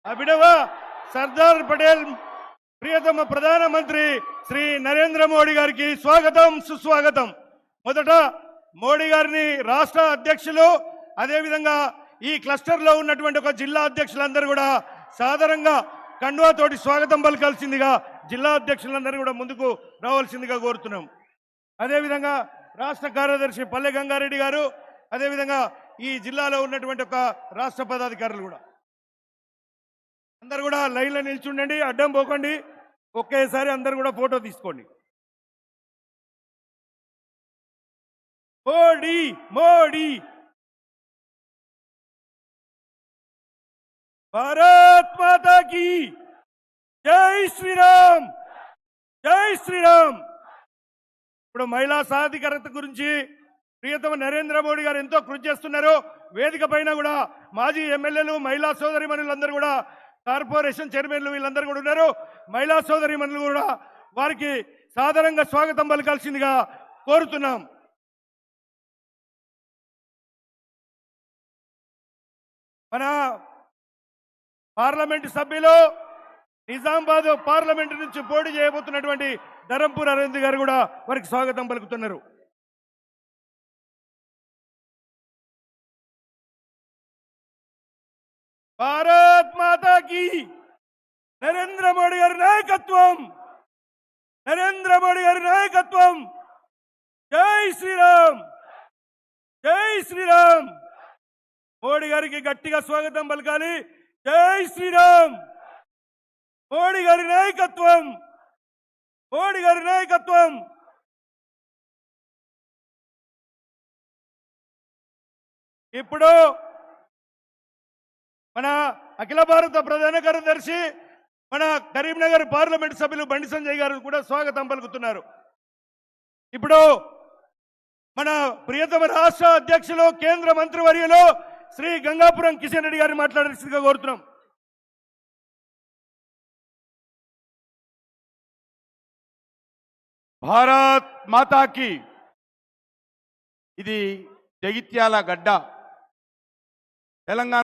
అభినవ సర్దార్ పటేల్ ప్రియతమ ప్రధానమంత్రి శ్రీ నరేంద్ర మోడీ గారికి స్వాగతం సుస్వాగతం. మొదట మోడీ గారిని రాష్ట్ర అధ్యక్షులు అదేవిధంగా ఈ క్లస్టర్లో ఉన్నటువంటి ఒక జిల్లా అధ్యక్షులందరూ కూడా సాదరంగా కండువాతోటి స్వాగతం పలకాల్సిందిగా జిల్లా అధ్యక్షులందరూ కూడా ముందుకు రావాల్సిందిగా కోరుతున్నాం. అదేవిధంగా రాష్ట్ర కార్యదర్శి పల్లె గంగారెడ్డి గారు అదేవిధంగా ఈ జిల్లాలో ఉన్నటువంటి ఒక రాష్ట్ర పదాధికారులు కూడా అందరు కూడా లైన్లో నిల్చుండండి, అడ్డం పోకండి, ఒకేసారి అందరు కూడా ఫోటో తీసుకోండి. మోడీ మోడీ భారత్ మాతా కీ జై శ్రీరామ్ జై శ్రీరామ్. ఇప్పుడు మహిళా సాధికారత గురించి ప్రియతమ నరేంద్ర మోడీ గారు ఎంతో కృషి చేస్తున్నారు. వేదిక పైన కూడా మాజీ ఎమ్మెల్యేలు మహిళా సోదరిమణులందరూ కూడా కార్పొరేషన్ చైర్మన్లు వీళ్ళందరూ కూడా ఉన్నారు. మహిళా సోదరిమణులు కూడా వారికి సాధారణంగా స్వాగతం పలకాల్సిందిగా కోరుతున్నాం. మన పార్లమెంటు సభ్యులు నిజామాబాద్ పార్లమెంటు నుంచి పోటీ చేయబోతున్నటువంటి ధరంపూర్ అరవింద్ గారు కూడా వారికి స్వాగతం పలుకుతున్నారు. భారత్ మాతా కీ నరేంద్ర మోడీ గారి నాయకత్వం, నరేంద్ర మోడీ గారి నాయకత్వం. జై శ్రీరామ్ జై శ్రీరామ్. మోడీ గారికి గట్టిగా స్వాగతం పలకాలి. జై శ్రీరామ్. మోడీ గారి నాయకత్వం, మోడీ గారి నాయకత్వం. ఇప్పుడు మన అఖిల భారత ప్రధాన కార్యదర్శి మన కరీంనగర్ పార్లమెంట్ సభ్యులు బండి సంజయ్ గారు కూడా స్వాగతం పలుకుతున్నారు. ఇప్పుడు మన ప్రియతమ రాష్ట్ర అధ్యక్షులు కేంద్ర మంత్రివర్యులు శ్రీ గంగాపురం కిషన్ రెడ్డి గారిని మాట్లాడాల్సిందిగా కోరుతున్నాం. భారత్ మాతాకి. ఇది జగిత్యాల గడ్డ, తెలంగాణ